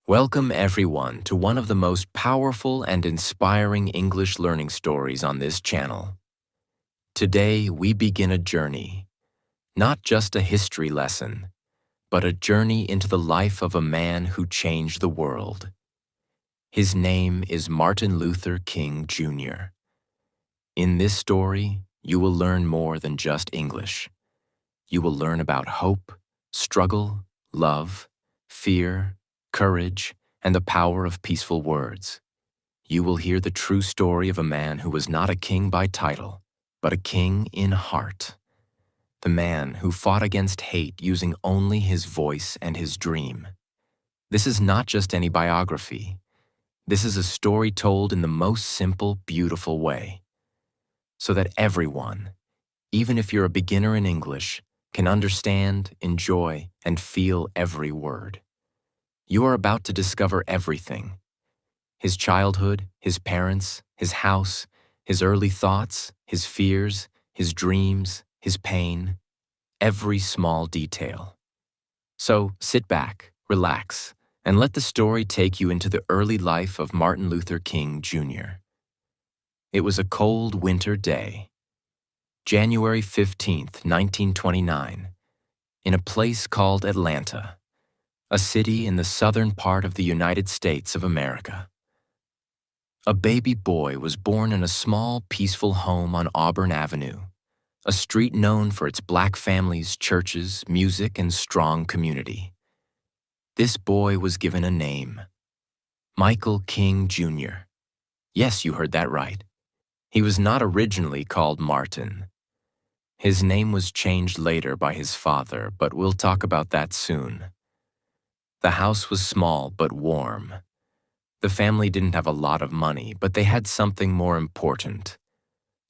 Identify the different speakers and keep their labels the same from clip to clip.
Speaker 1: Welcome everyone to one of the most powerful and inspiring English learning stories on this channel. Today we begin a journey, not just a history lesson, but a journey into the life of a man who changed the world. His name is Martin Luther King Jr. In this story, you will learn more than just English. You will learn about hope, struggle, love, fear, courage, and the power of peaceful words. You will hear the true story of a man who was not a king by title, but a king in heart. The man who fought against hate using only his voice and his dream. This is not just any biography. This is a story told in the most simple, beautiful way, so that everyone, even if you're a beginner in English, can understand, enjoy, and feel every word. You are about to discover everything. His childhood, his parents, his house, his early thoughts, his fears, his dreams, his pain, every small detail. So sit back, relax, and let the story take you into the early life of Martin Luther King Jr. It was a cold winter day, January 15th, 1929, in a place called Atlanta, a city in the southern part of the United States of America. A baby boy was born in a small, peaceful home on Auburn Avenue, a street known for its black families, churches, music, and strong community. This boy was given a name, Michael King Jr. Yes, you heard that right. He was not originally called Martin. His name was changed later by his father, but we'll talk about that soon. The house was small but warm. The family didn't have a lot of money, but they had something more important: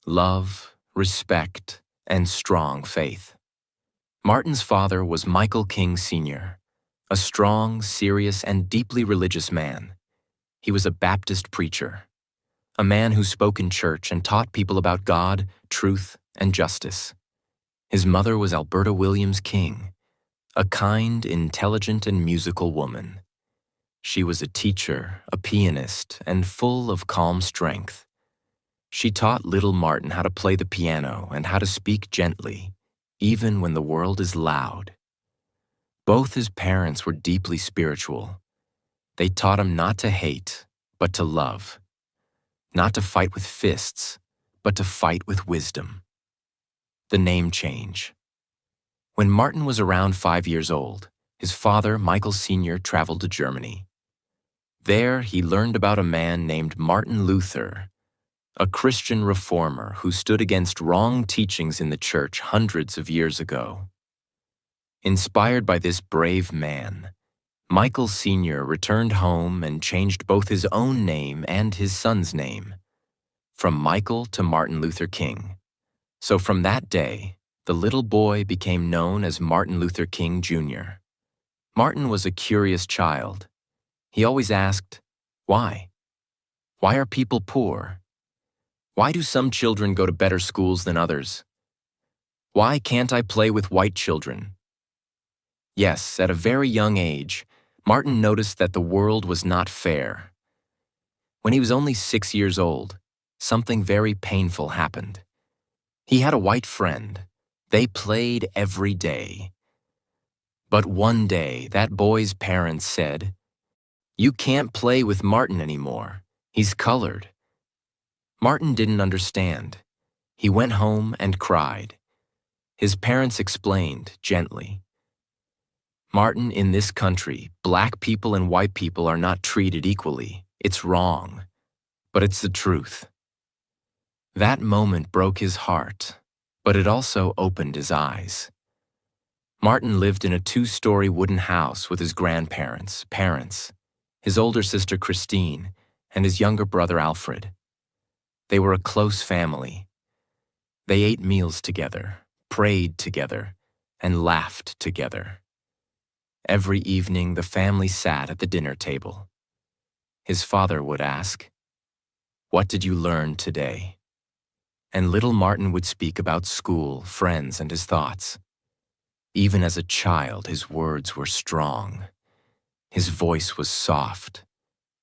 Speaker 1: love, respect, and strong faith. Martin's father was Michael King Sr., a strong, serious, and deeply religious man. He was a Baptist preacher, a man who spoke in church and taught people about God, truth, and justice. His mother was Alberta Williams King, a kind, intelligent, and musical woman. She was a teacher, a pianist, and full of calm strength. She taught little Martin how to play the piano and how to speak gently, even when the world is loud. Both his parents were deeply spiritual. They taught him not to hate, but to love. Not to fight with fists, but to fight with wisdom. The name change. When Martin was around 5 years old, his father, Michael Sr., traveled to Germany. There, he learned about a man named Martin Luther, a Christian reformer who stood against wrong teachings in the church hundreds of years ago. Inspired by this brave man, Michael Sr. returned home and changed both his own name and his son's name, from Michael to Martin Luther King. So from that day, the little boy became known as Martin Luther King Jr. Martin was a curious child. He always asked, why? Why are people poor? Why do some children go to better schools than others? Why can't I play with white children? Yes, at a very young age, Martin noticed that the world was not fair. When he was only 6 years old, something very painful happened. He had a white friend. They played every day. But one day, that boy's parents said, "You can't play with Martin anymore. He's colored." Martin didn't understand. He went home and cried. His parents explained gently, "Martin, in this country, black people and white people are not treated equally. It's wrong, but it's the truth." That moment broke his heart, but it also opened his eyes. Martin lived in a 2-story wooden house with his grandparents, parents, his older sister Christine, and his younger brother Alfred. They were a close family. They ate meals together, prayed together, and laughed together. Every evening, the family sat at the dinner table. His father would ask, "What did you learn today?" And little Martin would speak about school, friends, and his thoughts. Even as a child, his words were strong. His voice was soft,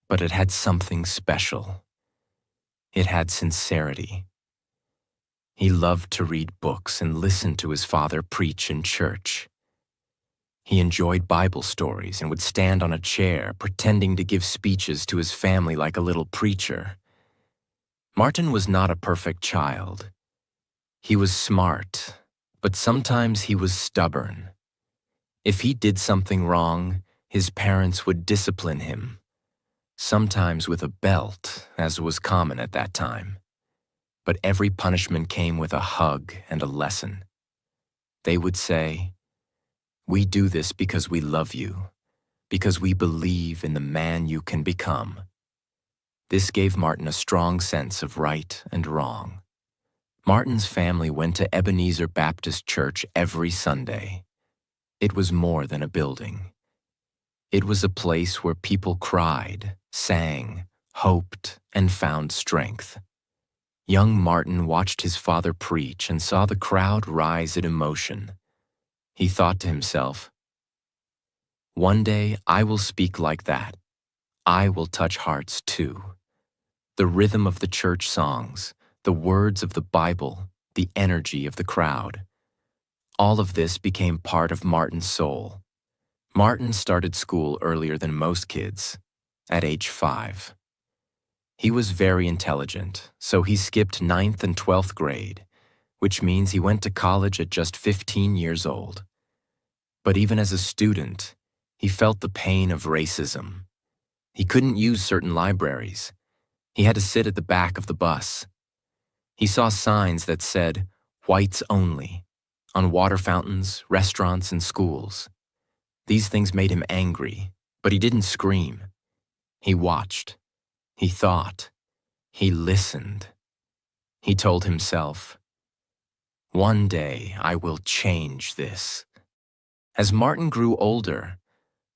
Speaker 1: but it had something special. It had sincerity. He loved to read books and listen to his father preach in church. He enjoyed Bible stories and would stand on a chair pretending to give speeches to his family like a little preacher. Martin was not a perfect child. He was smart, but sometimes he was stubborn. If he did something wrong, his parents would discipline him, sometimes with a belt, as was common at that time. But every punishment came with a hug and a lesson. They would say, "We do this because we love you, because we believe in the man you can become." This gave Martin a strong sense of right and wrong. Martin's family went to Ebenezer Baptist Church every Sunday. It was more than a building. It was a place where people cried, sang, hoped, and found strength. Young Martin watched his father preach and saw the crowd rise in emotion. He thought to himself, "One day I will speak like that. I will touch hearts too." The rhythm of the church songs, the words of the Bible, the energy of the crowd. All of this became part of Martin's soul. Martin started school earlier than most kids, at age 5. He was very intelligent, so he skipped 9th and 12th grade, which means he went to college at just 15 years old. But even as a student, he felt the pain of racism. He couldn't use certain libraries. He had to sit at the back of the bus. He saw signs that said, "Whites only," on water fountains, restaurants, and schools. These things made him angry, but he didn't scream. He watched. He thought. He listened. He told himself, "One day I will change this." As Martin grew older,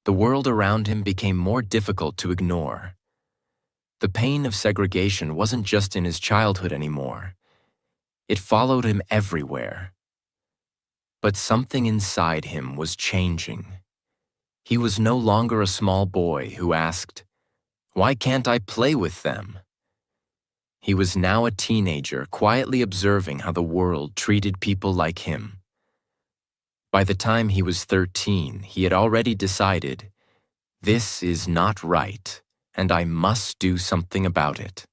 Speaker 1: the world around him became more difficult to ignore. The pain of segregation wasn't just in his childhood anymore. It followed him everywhere. But something inside him was changing. He was no longer a small boy who asked, "Why can't I play with them?" He was now a teenager quietly observing how the world treated people like him. By the time he was 13, he had already decided, "This is not right, and I must do something about it."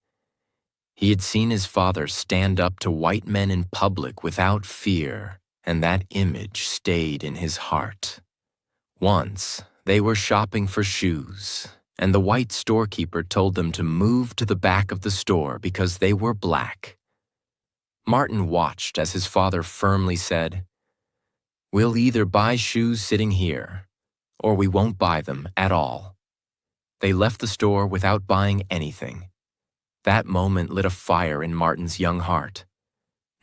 Speaker 1: He had seen his father stand up to white men in public without fear, and that image stayed in his heart. Once, they were shopping for shoes, and the white storekeeper told them to move to the back of the store because they were black. Martin watched as his father firmly said, "We'll either buy shoes sitting here, or we won't buy them at all." They left the store without buying anything. That moment lit a fire in Martin's young heart.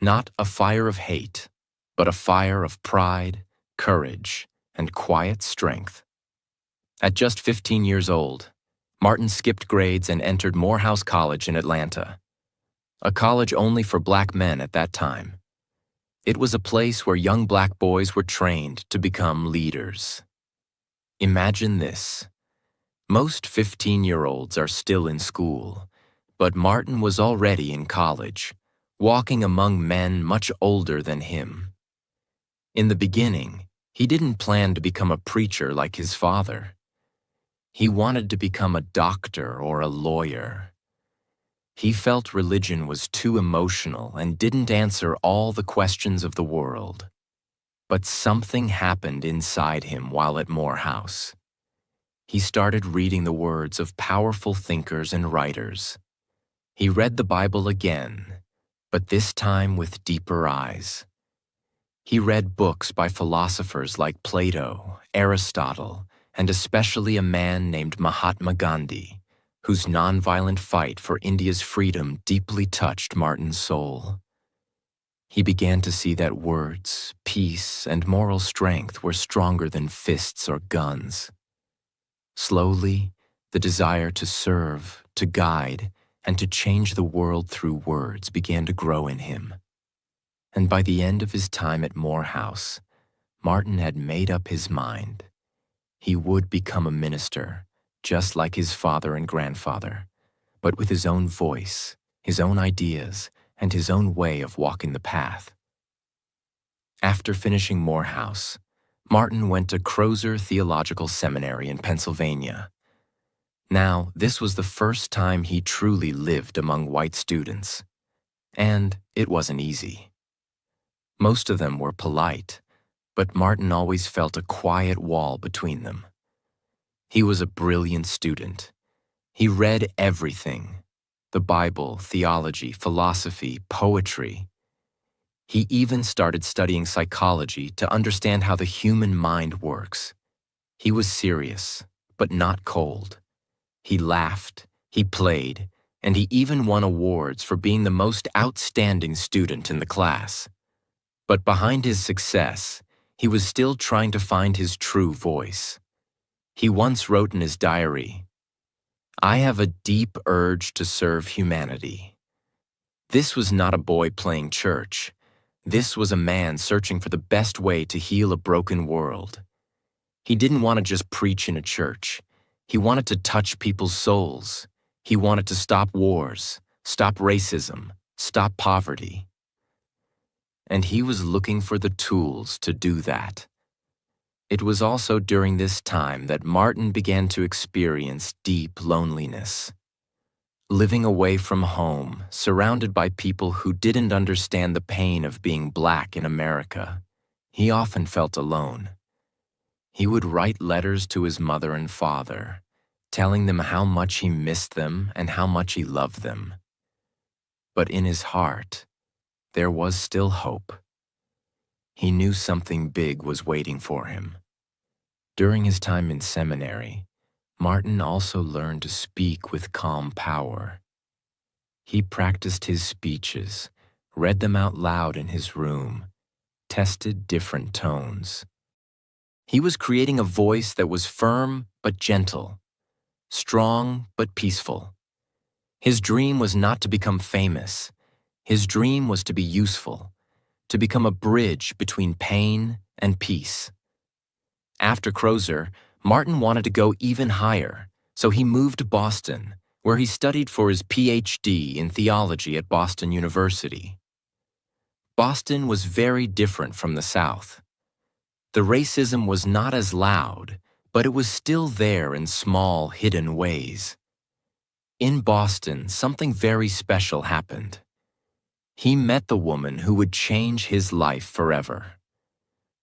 Speaker 1: Not a fire of hate, but a fire of pride, courage, and quiet strength. At just 15 years old, Martin skipped grades and entered Morehouse College in Atlanta, a college only for black men at that time. It was a place where young black boys were trained to become leaders. Imagine this. Most 15-year-olds are still in school, but Martin was already in college, walking among men much older than him. In the beginning, he didn't plan to become a preacher like his father. He wanted to become a doctor or a lawyer. He felt religion was too emotional and didn't answer all the questions of the world. But something happened inside him while at Morehouse. He started reading the words of powerful thinkers and writers. He read the Bible again, but this time with deeper eyes. He read books by philosophers like Plato, Aristotle, and especially a man named Mahatma Gandhi, whose nonviolent fight for India's freedom deeply touched Martin's soul. He began to see that words, peace, and moral strength were stronger than fists or guns. Slowly, the desire to serve, to guide, and to change the world through words began to grow in him. And by the end of his time at Morehouse, Martin had made up his mind. He would become a minister, just like his father and grandfather, but with his own voice, his own ideas, and his own way of walking the path. After finishing Morehouse, Martin went to Crozer Theological Seminary in Pennsylvania. Now, this was the first time he truly lived among white students, and it wasn't easy. Most of them were polite, but Martin always felt a quiet wall between them. He was a brilliant student. He read everything: the Bible, theology, philosophy, poetry. He even started studying psychology to understand how the human mind works. He was serious, but not cold. He laughed, he played, and he even won awards for being the most outstanding student in the class. But behind his success, he was still trying to find his true voice. He once wrote in his diary, "I have a deep urge to serve humanity." This was not a boy playing church. This was a man searching for the best way to heal a broken world. He didn't want to just preach in a church. He wanted to touch people's souls. He wanted to stop wars, stop racism, stop poverty. And he was looking for the tools to do that. It was also during this time that Martin began to experience deep loneliness. Living away from home, surrounded by people who didn't understand the pain of being black in America, he often felt alone. He would write letters to his mother and father, telling them how much he missed them and how much he loved them. But in his heart, there was still hope. He knew something big was waiting for him. During his time in seminary, Martin also learned to speak with calm power. He practiced his speeches, read them out loud in his room, tested different tones. He was creating a voice that was firm but gentle, strong but peaceful. His dream was not to become famous. His dream was to be useful, to become a bridge between pain and peace. After Crozer, Martin wanted to go even higher, so he moved to Boston, where he studied for his PhD in theology at Boston University. Boston was very different from the South. The racism was not as loud, but it was still there in small, hidden ways. In Boston, something very special happened. He met the woman who would change his life forever.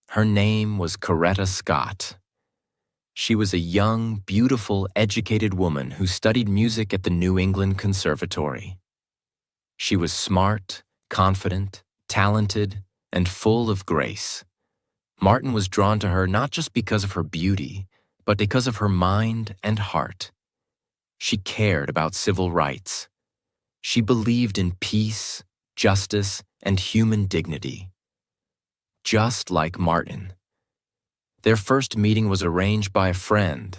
Speaker 1: Her name was Coretta Scott. She was a young, beautiful, educated woman who studied music at the New England Conservatory. She was smart, confident, talented, and full of grace. Martin was drawn to her not just because of her beauty, but because of her mind and heart. She cared about civil rights. She believed in peace, justice, and human dignity. Just like Martin. Their first meeting was arranged by a friend,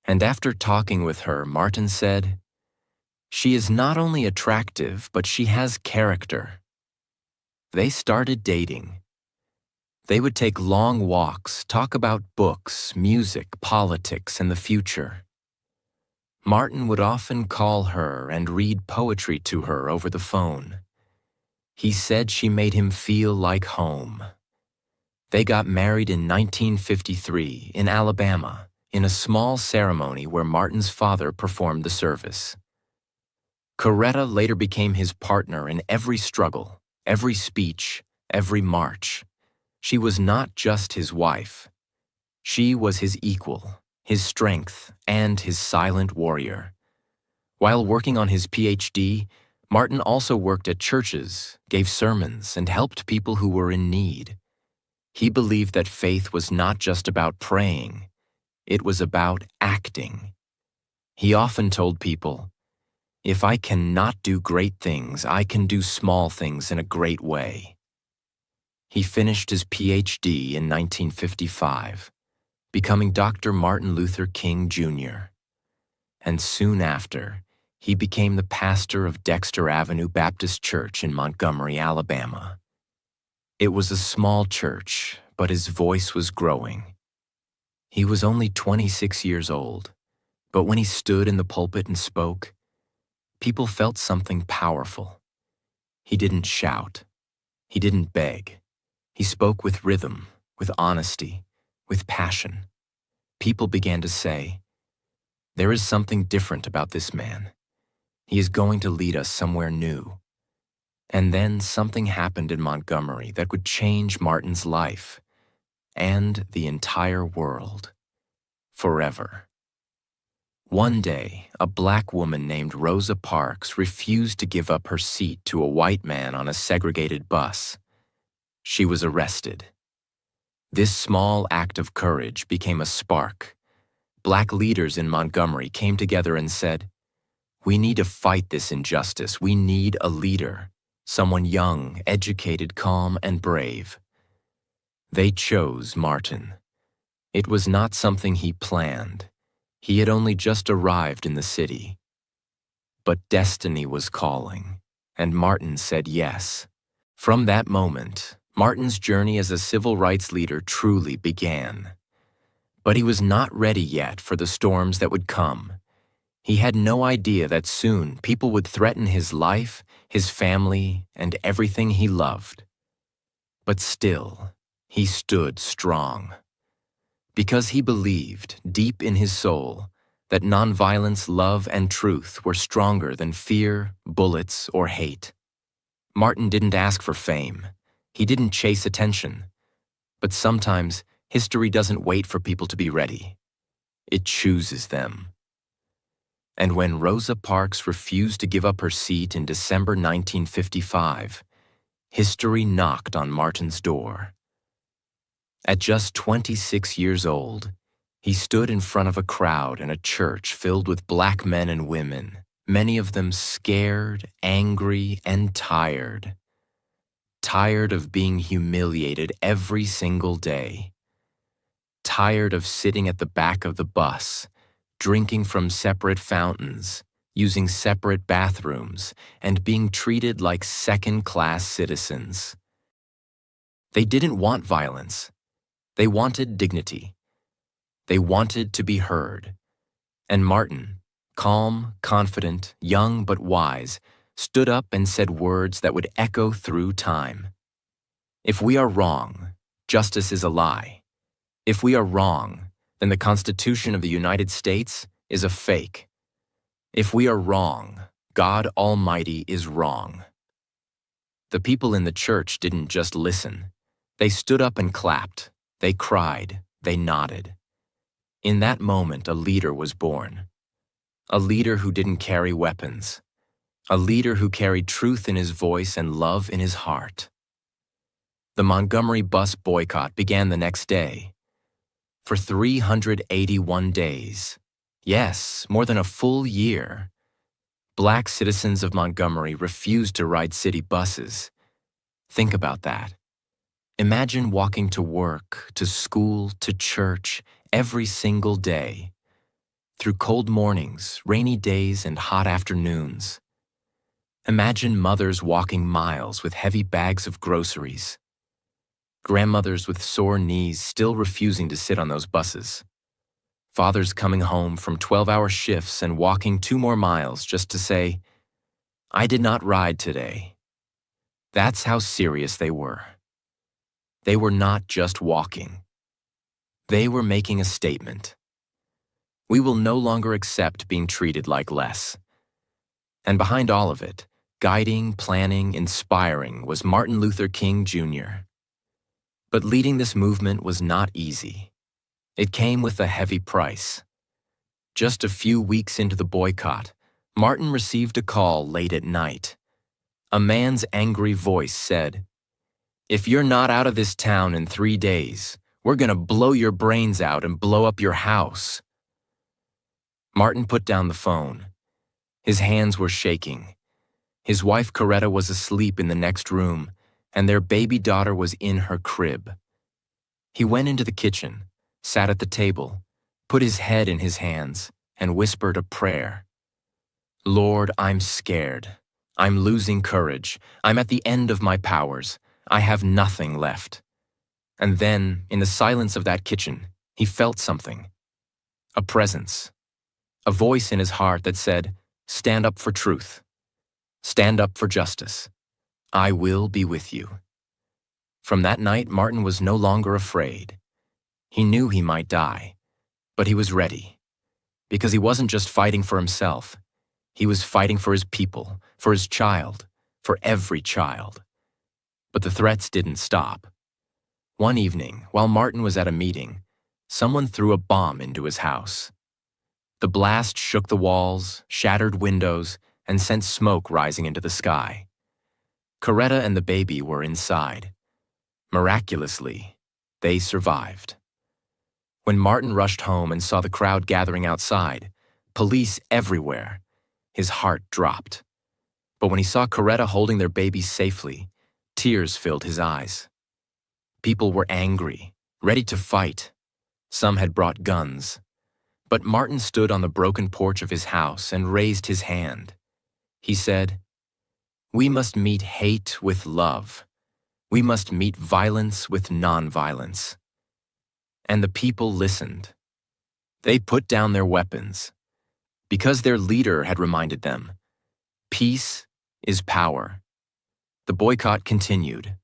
Speaker 1: and after talking with her, Martin said, "She is not only attractive, but she has character." They started dating. They would take long walks, talk about books, music, politics, and the future. Martin would often call her and read poetry to her over the phone. He said she made him feel like home. They got married in 1953 in Alabama, in a small ceremony where Martin's father performed the service. Coretta later became his partner in every struggle, every speech, every march. She was not just his wife. She was his equal, his strength, and his silent warrior. While working on his PhD, Martin also worked at churches, gave sermons, and helped people who were in need. He believed that faith was not just about praying, it was about acting. He often told people, "If I cannot do great things, I can do small things in a great way." He finished his PhD in 1955, becoming Dr. Martin Luther King Jr. And soon after, he became the pastor of Dexter Avenue Baptist Church in Montgomery, Alabama. It was a small church, but his voice was growing. He was only 26 years old, but when he stood in the pulpit and spoke, people felt something powerful. He didn't shout. He didn't beg. He spoke with rhythm, with honesty, with passion. People began to say, "There is something different about this man. He is going to lead us somewhere new." And then something happened in Montgomery that would change Martin's life and the entire world forever. One day, a black woman named Rosa Parks refused to give up her seat to a white man on a segregated bus. She was arrested. This small act of courage became a spark. Black leaders in Montgomery came together and said, "We need to fight this injustice. We need a leader, someone young, educated, calm, and brave." They chose Martin. It was not something he planned. He had only just arrived in the city. But destiny was calling, and Martin said yes. From that moment, Martin's journey as a civil rights leader truly began. But he was not ready yet for the storms that would come. He had no idea that soon people would threaten his life, his family, and everything he loved. But still, he stood strong. Because he believed, deep in his soul, that nonviolence, love, and truth were stronger than fear, bullets, or hate. Martin didn't ask for fame. He didn't chase attention. But sometimes, history doesn't wait for people to be ready. It chooses them. And when Rosa Parks refused to give up her seat in December 1955, history knocked on Martin's door. At just 26 years old, he stood in front of a crowd in a church filled with black men and women, many of them scared, angry, and tired. Tired of being humiliated every single day. Tired of sitting at the back of the bus, drinking from separate fountains, using separate bathrooms, and being treated like second-class citizens. They didn't want violence. They wanted dignity. They wanted to be heard. And Martin, calm, confident, young but wise, stood up and said words that would echo through time. If we are wrong, justice is a lie. If we are wrong, then the Constitution of the United States is a fake. If we are wrong, God Almighty is wrong. The people in the church didn't just listen. They stood up and clapped. They cried. They nodded. In that moment, a leader was born. A leader who didn't carry weapons. A leader who carried truth in his voice and love in his heart. The Montgomery bus boycott began the next day. For 381 days, yes, more than a full year, black citizens of Montgomery refused to ride city buses. Think about that. Imagine walking to work, to school, to church every single day, through cold mornings, rainy days, and hot afternoons. Imagine mothers walking miles with heavy bags of groceries. Grandmothers with sore knees still refusing to sit on those buses. Fathers coming home from 12-hour shifts and walking 2 more miles just to say, "I did not ride today." That's how serious they were. They were not just walking. They were making a statement. We will no longer accept being treated like less. And behind all of it, guiding, planning, inspiring, was Martin Luther King Jr. But leading this movement was not easy. It came with a heavy price. Just a few weeks into the boycott, Martin received a call late at night. A man's angry voice said, "If you're not out of this town in 3 days, we're gonna blow your brains out and blow up your house." Martin put down the phone. His hands were shaking. His wife Coretta was asleep in the next room, and their baby daughter was in her crib. He went into the kitchen, sat at the table, put his head in his hands, and whispered a prayer. "Lord, I'm scared. I'm losing courage. I'm at the end of my powers. I have nothing left." And then, in the silence of that kitchen, He felt something, a presence, a voice in his heart that said, "Stand up for truth. Stand up for justice. I will be with you." From that night, Martin was no longer afraid. He knew he might die, but he was ready, because he wasn't just fighting for himself. He was fighting for his people, for his child, for every child. But the threats didn't stop. One evening, while Martin was at a meeting, someone threw a bomb into his house. The blast shook the walls, shattered windows, and sent smoke rising into the sky. Coretta and the baby were inside. Miraculously, they survived. When Martin rushed home and saw the crowd gathering outside, police everywhere, his heart dropped. But when he saw Coretta holding their baby safely, tears filled his eyes. People were angry, ready to fight. Some had brought guns. But Martin stood on the broken porch of his house and raised his hand. He said, "We must meet hate with love. We must meet violence with nonviolence." And the people listened. They put down their weapons, because their leader had reminded them, peace is power. The boycott continued.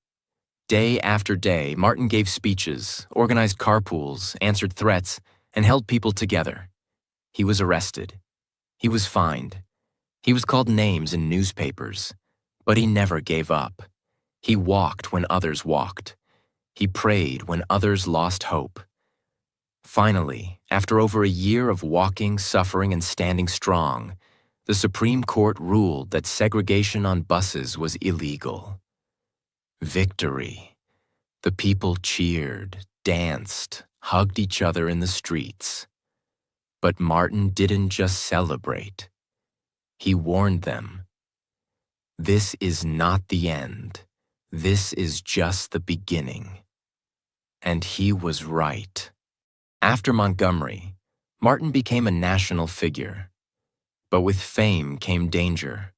Speaker 1: Day after day, Martin gave speeches, organized carpools, answered threats, and held people together. He was arrested. He was fined. He was called names in newspapers. But he never gave up. He walked when others walked. He prayed when others lost hope. Finally, after over a year of walking, suffering, and standing strong, the Supreme Court ruled that segregation on buses was illegal. Victory. The people cheered, danced, hugged each other in the streets. But Martin didn't just celebrate. He warned them. This is not the end. This is just the beginning. And he was right. After Montgomery, Martin became a national figure. But with fame came danger.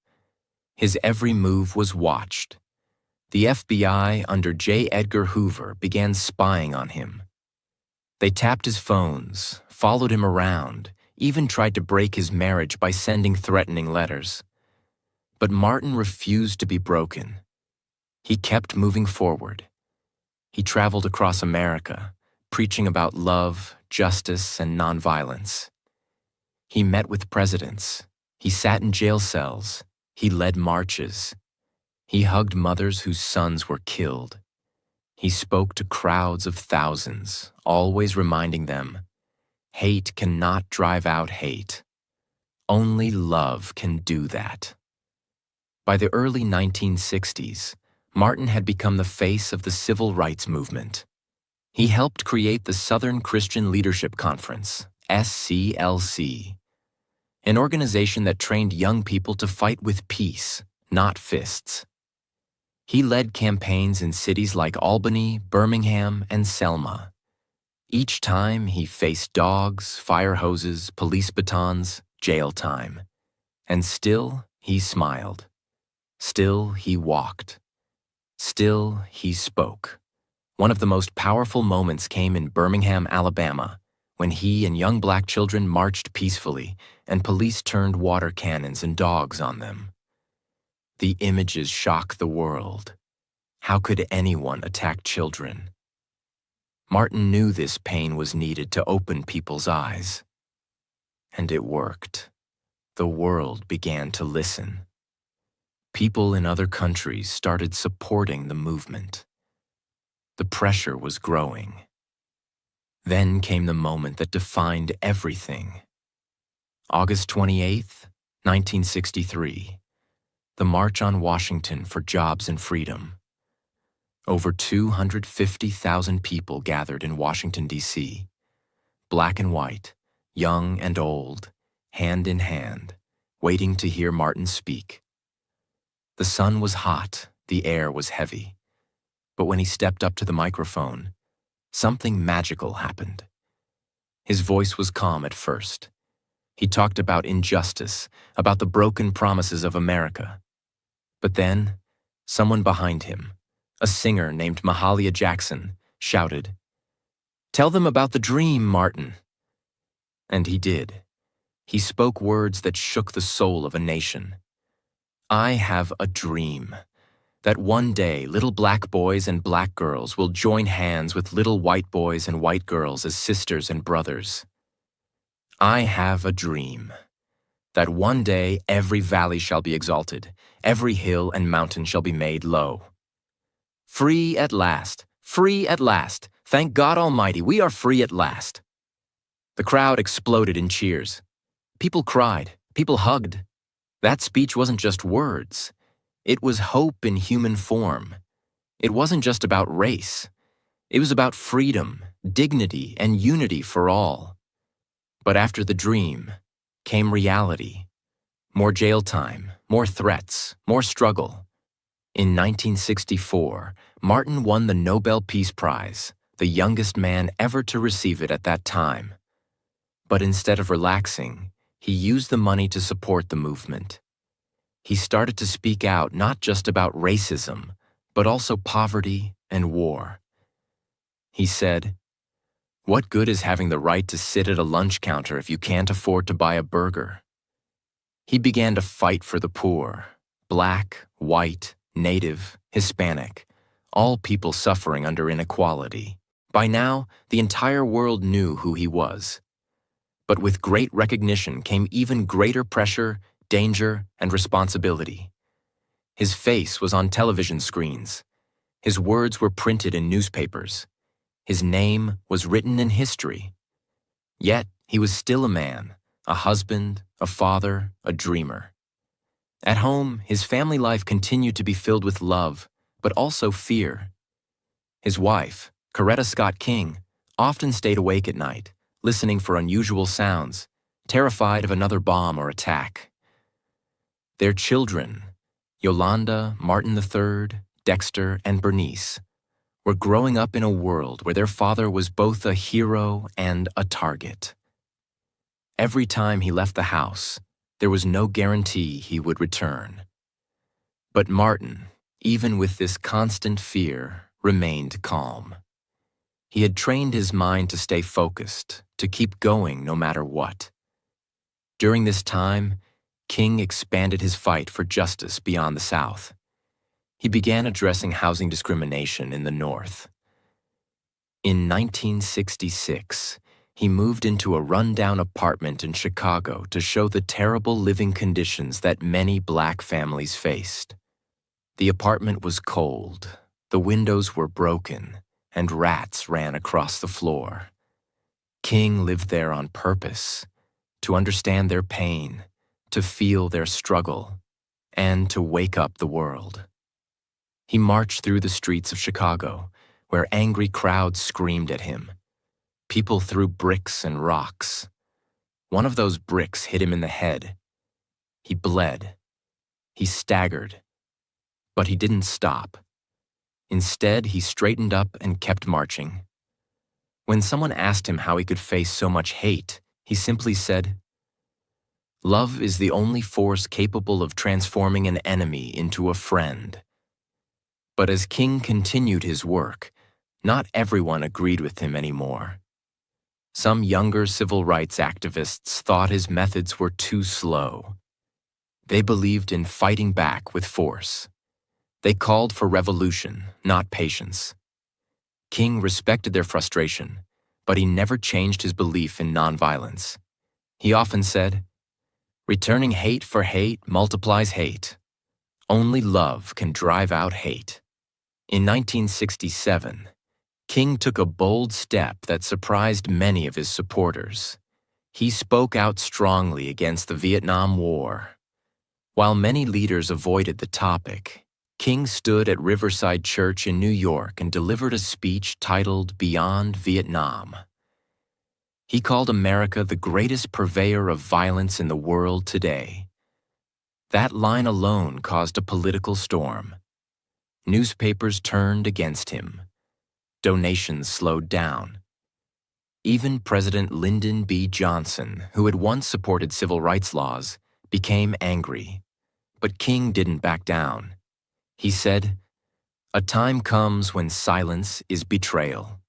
Speaker 1: His every move was watched. The FBI under J. Edgar Hoover began spying on him. They tapped his phones, followed him around, even tried to break his marriage by sending threatening letters. But Martin refused to be broken. He kept moving forward. He traveled across America, preaching about love, justice, and nonviolence. He met with presidents. He sat in jail cells. He led marches. He hugged mothers whose sons were killed. He spoke to crowds of thousands, always reminding them, hate cannot drive out hate. Only love can do that. By the early 1960s, Martin had become the face of the civil rights movement. He helped create the Southern Christian Leadership Conference, SCLC, an organization that trained young people to fight with peace, not fists. He led campaigns in cities like Albany, Birmingham, and Selma. Each time he faced dogs, fire hoses, police batons, jail time. And still he smiled. Still he walked. Still he spoke. One of the most powerful moments came in Birmingham, Alabama, when he and young black children marched peacefully and police turned water cannons and dogs on them. The images shocked the world. How could anyone attack children? Martin knew this pain was needed to open people's eyes. And it worked. The world began to listen. People in other countries started supporting the movement. The pressure was growing. Then came the moment that defined everything. August 28th, 1963. The March on Washington for Jobs and Freedom. Over 250,000 people gathered in Washington, D.C., black and white, young and old, hand in hand, waiting to hear Martin speak. The sun was hot, the air was heavy. But when he stepped up to the microphone, something magical happened. His voice was calm at first. He talked about injustice, about the broken promises of America. But then, someone behind him, a singer named Mahalia Jackson, shouted, "Tell them about the dream, Martin." And he did. He spoke words that shook the soul of a nation. "I have a dream that one day little black boys and black girls will join hands with little white boys and white girls as sisters and brothers. I have a dream that one day every valley shall be exalted, every hill and mountain shall be made low. Free at last, free at last. Thank God Almighty, we are free at last." The crowd exploded in cheers. People cried, people hugged. That speech wasn't just words. It was hope in human form. It wasn't just about race. It was about freedom, dignity, and unity for all. But after the dream came reality. More jail time, more threats, more struggle. In 1964, Martin won the Nobel Peace Prize, the youngest man ever to receive it at that time. But instead of relaxing, he used the money to support the movement. He started to speak out not just about racism, but also poverty and war. He said, "What good is having the right to sit at a lunch counter if you can't afford to buy a burger?" He began to fight for the poor, black, white, Native, Hispanic, all people suffering under inequality. By now, the entire world knew who he was. But with great recognition came even greater pressure, danger, and responsibility. His face was on television screens. His words were printed in newspapers. His name was written in history. Yet, he was still a man, a husband, a father, a dreamer. At home, his family life continued to be filled with love, but also fear. His wife, Coretta Scott King, often stayed awake at night, listening for unusual sounds, terrified of another bomb or attack. Their children, Yolanda, Martin III, Dexter, and Bernice, were growing up in a world where their father was both a hero and a target. Every time he left the house, there was no guarantee he would return. But Martin, even with this constant fear, remained calm. He had trained his mind to stay focused, to keep going no matter what. During this time, King expanded his fight for justice beyond the South. He began addressing housing discrimination in the North. In 1966, he moved into a rundown apartment in Chicago to show the terrible living conditions that many black families faced. The apartment was cold, the windows were broken, and rats ran across the floor. King lived there on purpose, to understand their pain, to feel their struggle, and to wake up the world. He marched through the streets of Chicago, where angry crowds screamed at him. People threw bricks and rocks. One of those bricks hit him in the head. He bled. He staggered. But he didn't stop. Instead, he straightened up and kept marching. When someone asked him how he could face so much hate, he simply said, "Love is the only force capable of transforming an enemy into a friend." But as King continued his work, not everyone agreed with him anymore. Some younger civil rights activists thought his methods were too slow. They believed in fighting back with force. They called for revolution, not patience. King respected their frustration, but he never changed his belief in nonviolence. He often said, "Returning hate for hate multiplies hate. Only love can drive out hate." In 1967, King took a bold step that surprised many of his supporters. He spoke out strongly against the Vietnam War. While many leaders avoided the topic, King stood at Riverside Church in New York and delivered a speech titled "Beyond Vietnam." He called America the greatest purveyor of violence in the world today. That line alone caused a political storm. Newspapers turned against him. Donations slowed down. Even President Lyndon B. Johnson, who had once supported civil rights laws, became angry. But King didn't back down. He said, "A time comes when silence is betrayal."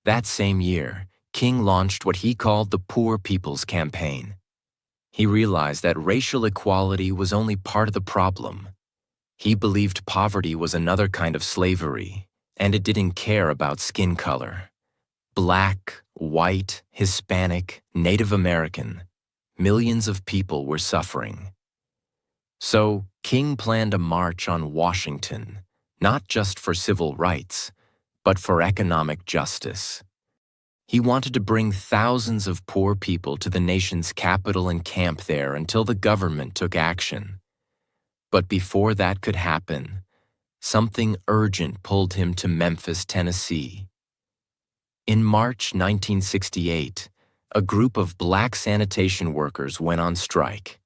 Speaker 1: That same year, King launched what he called the Poor People's Campaign. He realized that racial equality was only part of the problem. He believed poverty was another kind of slavery, and it didn't care about skin color. Black, white, Hispanic, Native American, millions of people were suffering. So, King planned a march on Washington, not just for civil rights, but for economic justice. He wanted to bring thousands of poor people to the nation's capital and camp there until the government took action. But before that could happen, something urgent pulled him to Memphis, Tennessee. In March 1968, a group of black sanitation workers went on strike.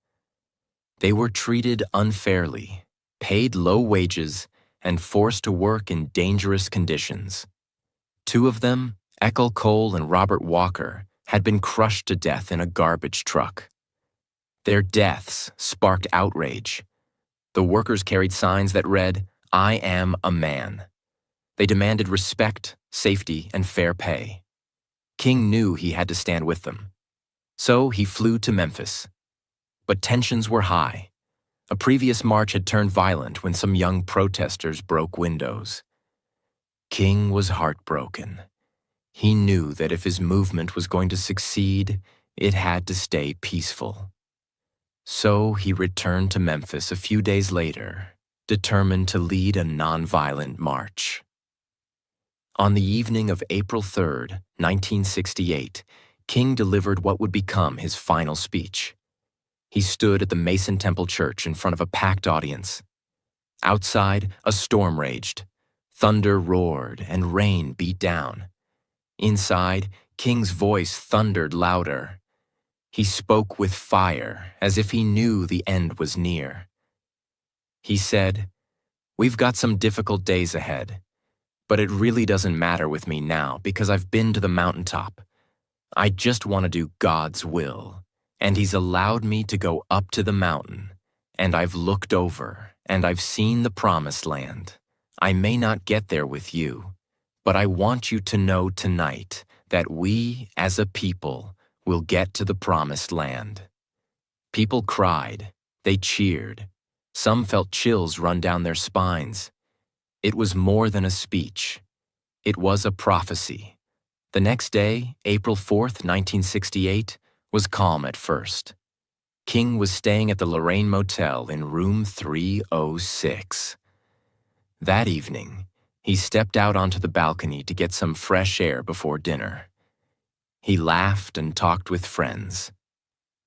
Speaker 1: They were treated unfairly, paid low wages, and forced to work in dangerous conditions. Two of them, Eckel Cole and Robert Walker, had been crushed to death in a garbage truck. Their deaths sparked outrage. The workers carried signs that read, "I am a man." They demanded respect, safety, and fair pay. King knew he had to stand with them. So he flew to Memphis. But tensions were high. A previous march had turned violent when some young protesters broke windows. King was heartbroken. He knew that if his movement was going to succeed, it had to stay peaceful. So he returned to Memphis a few days later, determined to lead a nonviolent march. On the evening of April 3, 1968, King delivered what would become his final speech. He stood at the Mason Temple Church in front of a packed audience. Outside, a storm raged. Thunder roared and rain beat down. Inside, King's voice thundered louder. He spoke with fire, as if he knew the end was near. He said, "We've got some difficult days ahead, but it really doesn't matter with me now because I've been to the mountaintop. I just want to do God's will, and He's allowed me to go up to the mountain, and I've looked over, and I've seen the promised land. I may not get there with you, but I want you to know tonight that we, as a people, will get to the promised land." People cried. They cheered. Some felt chills run down their spines. It was more than a speech. It was a prophecy. The next day, April 4, 1968, was calm at first. King was staying at the Lorraine Motel in room 306. That evening, he stepped out onto the balcony to get some fresh air before dinner. He laughed and talked with friends.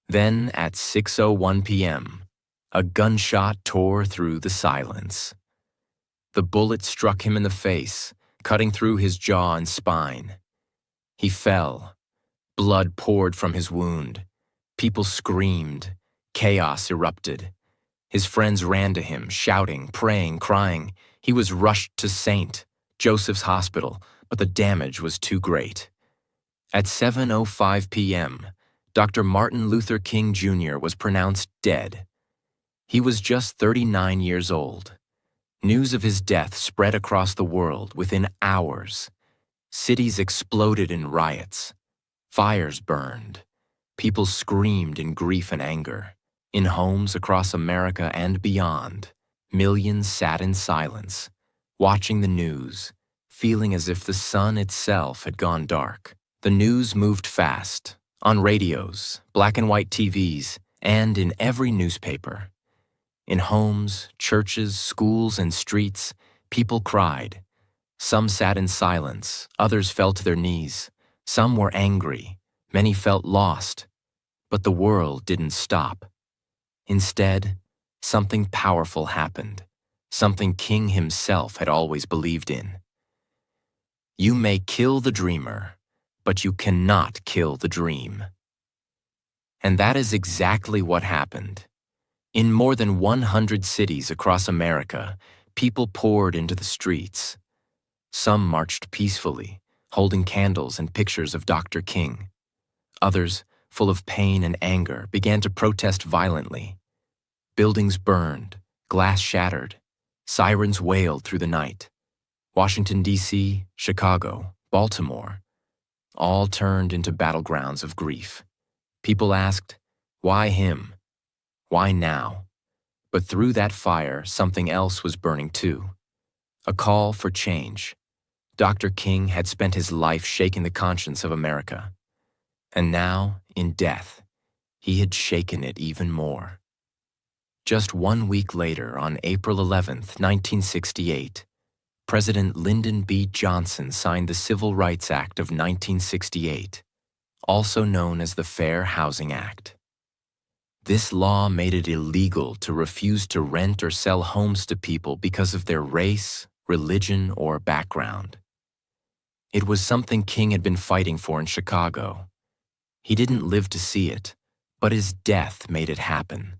Speaker 1: Then, at 6:01 p.m., a gunshot tore through the silence. The bullet struck him in the face, cutting through his jaw and spine. He fell. Blood poured from his wound. People screamed. Chaos erupted. His friends ran to him, shouting, praying, crying. He was rushed to St. Joseph's Hospital, but the damage was too great. At 7:05 p.m., Dr. Martin Luther King Jr. was pronounced dead. He was just 39 years old. News of his death spread across the world within hours. Cities exploded in riots. Fires burned. People screamed in grief and anger. In homes across America and beyond, millions sat in silence, watching the news, feeling as if the sun itself had gone dark. The news moved fast, on radios, black and white TVs, and in every newspaper. In homes, churches, schools, and streets, people cried. Some sat in silence, others fell to their knees. Some were angry, many felt lost. But the world didn't stop. Instead, something powerful happened, something King himself had always believed in. You may kill the dreamer, but you cannot kill the dream. And that is exactly what happened. In more than 100 cities across America, people poured into the streets. Some marched peacefully, holding candles and pictures of Dr. King. Others, full of pain and anger, began to protest violently. Buildings burned, glass shattered, sirens wailed through the night. Washington, D.C., Chicago, Baltimore, all turned into battlegrounds of grief. People asked, why him? Why now? But through that fire, something else was burning too. A call for change. Dr. King had spent his life shaking the conscience of America. And now, in death, he had shaken it even more. Just 1 week later, on April 11th, 1968, President Lyndon B. Johnson signed the Civil Rights Act of 1968, also known as the Fair Housing Act. This law made it illegal to refuse to rent or sell homes to people because of their race, religion, or background. It was something King had been fighting for in Chicago. He didn't live to see it, but his death made it happen.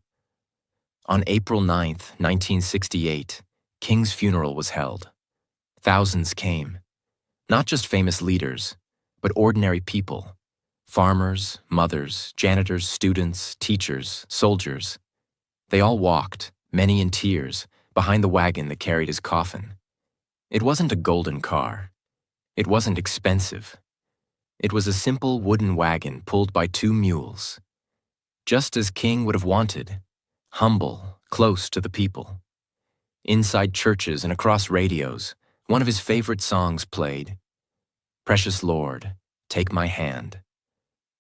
Speaker 1: On April 9th, 1968, King's funeral was held. Thousands came, not just famous leaders, but ordinary people. Farmers, mothers, janitors, students, teachers, soldiers. They all walked, many in tears, behind the wagon that carried his coffin. It wasn't a golden car. It wasn't expensive. It was a simple wooden wagon pulled by 2 mules. Just as King would have wanted, humble, close to the people. Inside churches and across radios, one of his favorite songs played, "Precious Lord, Take My Hand."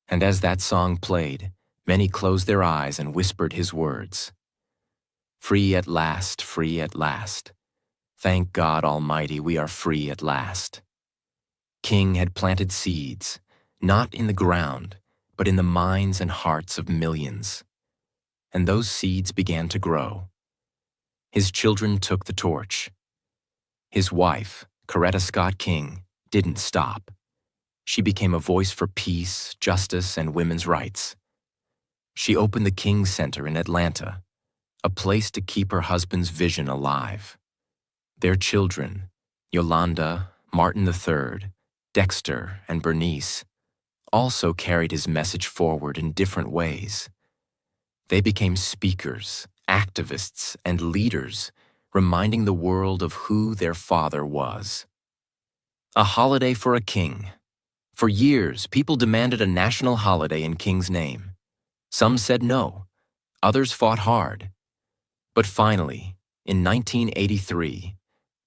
Speaker 1: And as that song played, many closed their eyes and whispered his words. Free at last, free at last. Thank God Almighty, we are free at last. King had planted seeds, not in the ground, but in the minds and hearts of millions. And those seeds began to grow. His children took the torch. His wife, Coretta Scott King, didn't stop. She became a voice for peace, justice, and women's rights. She opened the King Center in Atlanta, a place to keep her husband's vision alive. Their children, Yolanda, Martin III, Dexter, and Bernice, also carried his message forward in different ways. They became speakers, activists, and leaders, reminding the world of who their father was. A holiday for a king. For years, people demanded a national holiday in King's name. Some said no, others fought hard. But finally, in 1983,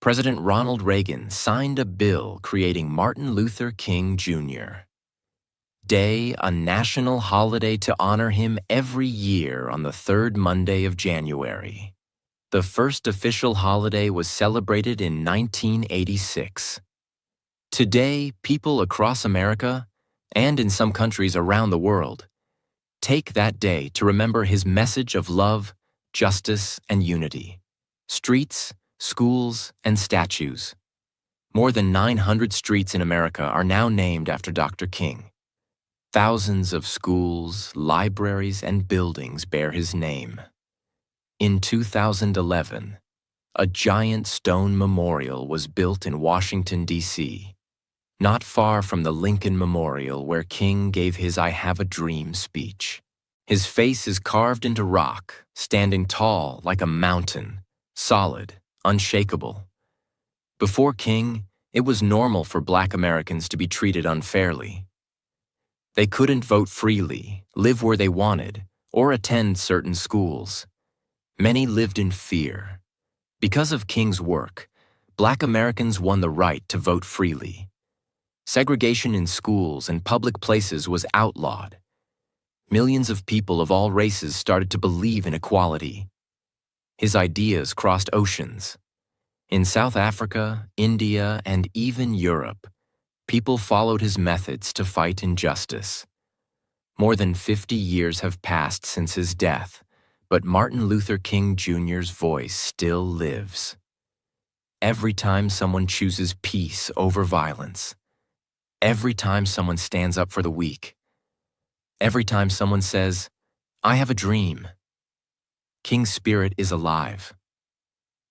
Speaker 1: President Ronald Reagan signed a bill creating Martin Luther King Jr. Day, a national holiday to honor him every year on the 3rd Monday of January. The first official holiday was celebrated in 1986. Today, people across America, and in some countries around the world, take that day to remember his message of love, justice, and unity. Streets, schools, and statues. More than 900 streets in America are now named after Dr. King. Thousands of schools, libraries, and buildings bear his name. In 2011, a giant stone memorial was built in Washington, D.C., not far from the Lincoln Memorial where King gave his "I Have a Dream" speech. His face is carved into rock, standing tall like a mountain, solid, unshakable. Before King, it was normal for Black Americans to be treated unfairly. They couldn't vote freely, live where they wanted, or attend certain schools. Many lived in fear. Because of King's work, Black Americans won the right to vote freely. Segregation in schools and public places was outlawed. Millions of people of all races started to believe in equality. His ideas crossed oceans. In South Africa, India, and even Europe, people followed his methods to fight injustice. More than 50 years have passed since his death, but Martin Luther King Jr.'s voice still lives. Every time someone chooses peace over violence, every time someone stands up for the weak, every time someone says, "I have a dream," King's spirit is alive.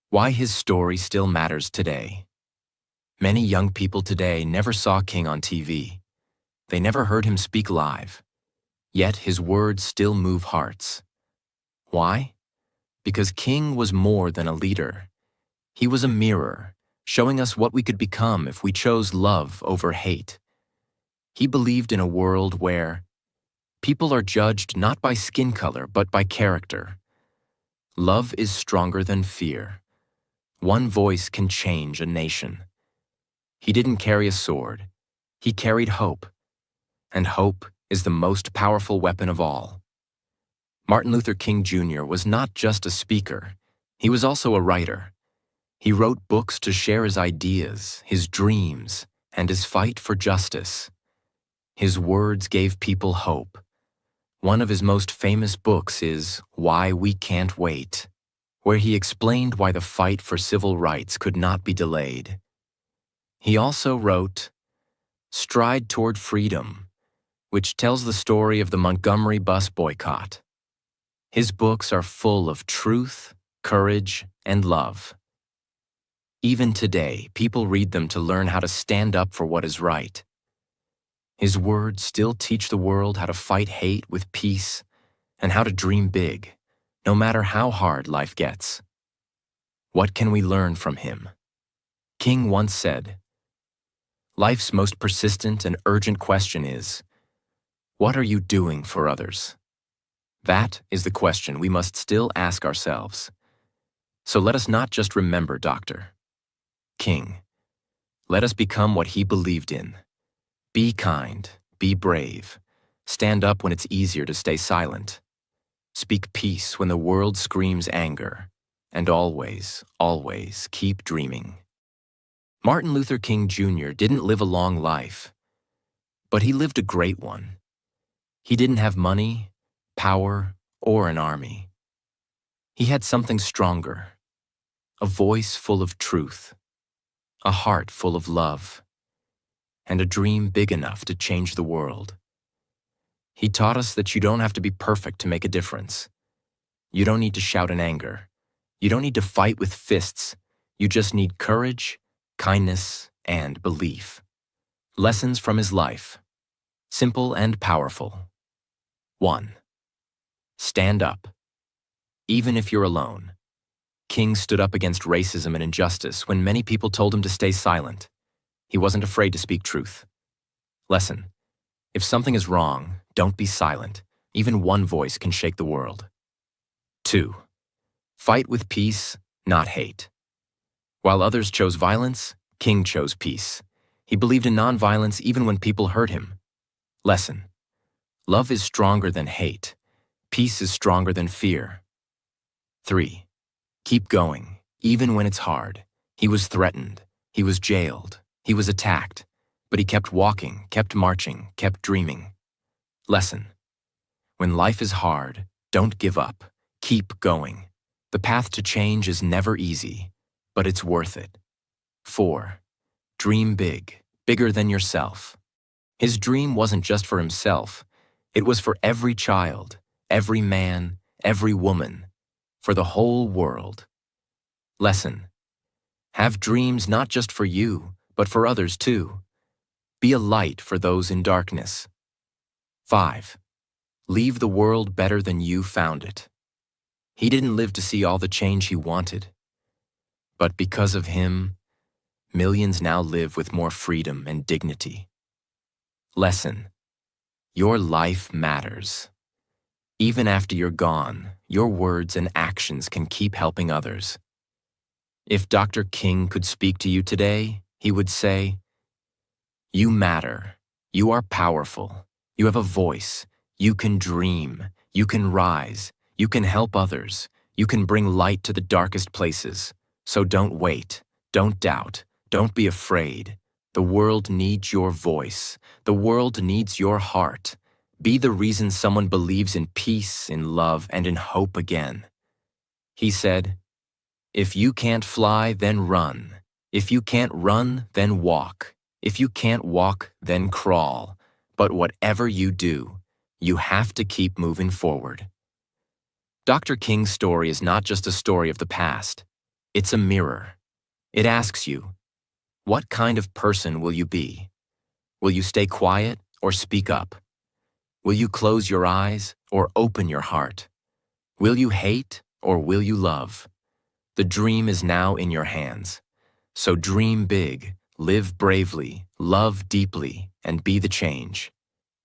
Speaker 1: Why his story still matters today. Many young people today never saw King on TV. They never heard him speak live. Yet his words still move hearts. Why? Because King was more than a leader. He was a mirror, showing us what we could become if we chose love over hate. He believed in a world where people are judged not by skin color but by character. Love is stronger than fear. One voice can change a nation. He didn't carry a sword. He carried hope. And hope is the most powerful weapon of all. Martin Luther King Jr. was not just a speaker. He was also a writer. He wrote books to share his ideas, his dreams, and his fight for justice. His words gave people hope. One of his most famous books is Why We Can't Wait, where he explained why the fight for civil rights could not be delayed. He also wrote Stride Toward Freedom, which tells the story of the Montgomery bus boycott. His books are full of truth, courage, and love. Even today, people read them to learn how to stand up for what is right. His words still teach the world how to fight hate with peace and how to dream big, no matter how hard life gets. What can we learn from him? King once said, "Life's most persistent and urgent question is, what are you doing for others?" That is the question we must still ask ourselves. So let us not just remember Dr. King. Let us become what he believed in. Be kind, be brave, stand up when it's easier to stay silent. Speak peace when the world screams anger, and always, always keep dreaming. Martin Luther King Jr. didn't live a long life, but he lived a great one. He didn't have money, power, or an army. He had something stronger, a voice full of truth, a heart full of love, and a dream big enough to change the world. He taught us that you don't have to be perfect to make a difference. You don't need to shout in anger. You don't need to fight with fists. You just need courage, kindness, and belief. Lessons from his life. Simple and powerful. 1. Stand up. Even if you're alone. King stood up against racism and injustice when many people told him to stay silent. He wasn't afraid to speak truth. Lesson. If something is wrong, don't be silent. Even one voice can shake the world. 2. Fight with peace, not hate. While others chose violence, King chose peace. He believed in nonviolence even when people hurt him. Lesson. Love is stronger than hate. Peace is stronger than fear. 3. Keep going, even when it's hard. He was threatened. He was jailed. He was attacked. But he kept walking, kept marching, kept dreaming. Lesson. When life is hard, don't give up. Keep going. The path to change is never easy, but it's worth it. 4. Dream big, bigger than yourself. His dream wasn't just for himself. It was for every child, every man, every woman, for the whole world. Lesson. Have dreams not just for you, but for others too. Be a light for those in darkness. 5. Leave the world better than you found it. He didn't live to see all the change he wanted. But because of him, millions now live with more freedom and dignity. Lesson. Your life matters. Even after you're gone, your words and actions can keep helping others. If Dr. King could speak to you today, he would say, "You matter. You are powerful. You have a voice. You can dream. You can rise. You can help others. You can bring light to the darkest places. So don't wait. Don't doubt. Don't be afraid. The world needs your voice. The world needs your heart. Be the reason someone believes in peace, in love, and in hope again." He said, "If you can't fly, then run. If you can't run, then walk. If you can't walk, then crawl. But whatever you do, you have to keep moving forward." Dr. King's story is not just a story of the past. It's a mirror. It asks you, what kind of person will you be? Will you stay quiet or speak up? Will you close your eyes or open your heart? Will you hate or will you love? The dream is now in your hands. So dream big, live bravely, love deeply, and be the change,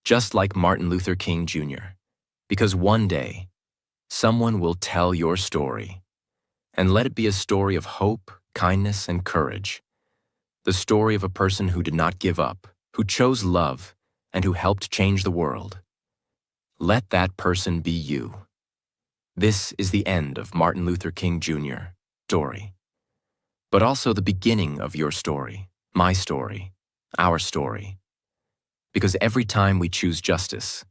Speaker 1: just like Martin Luther King Jr. Because one day, someone will tell your story, and let it be a story of hope, kindness, and courage. The story of a person who did not give up, who chose love, and who helped change the world. Let that person be you. This is the end of Martin Luther King Jr. story, but also the beginning of your story, my story, our story. Because every time we choose justice,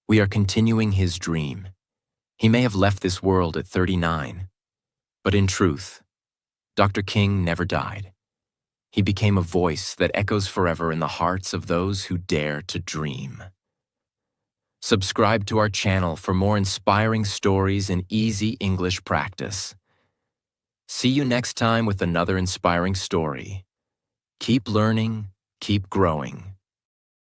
Speaker 1: we are continuing his dream. He may have left this world at 39, but in truth, Dr. King never died. He became a voice that echoes forever in the hearts of those who dare to dream. Subscribe to our channel for more inspiring stories and easy English practice. See you next time with another inspiring story. Keep learning, keep growing.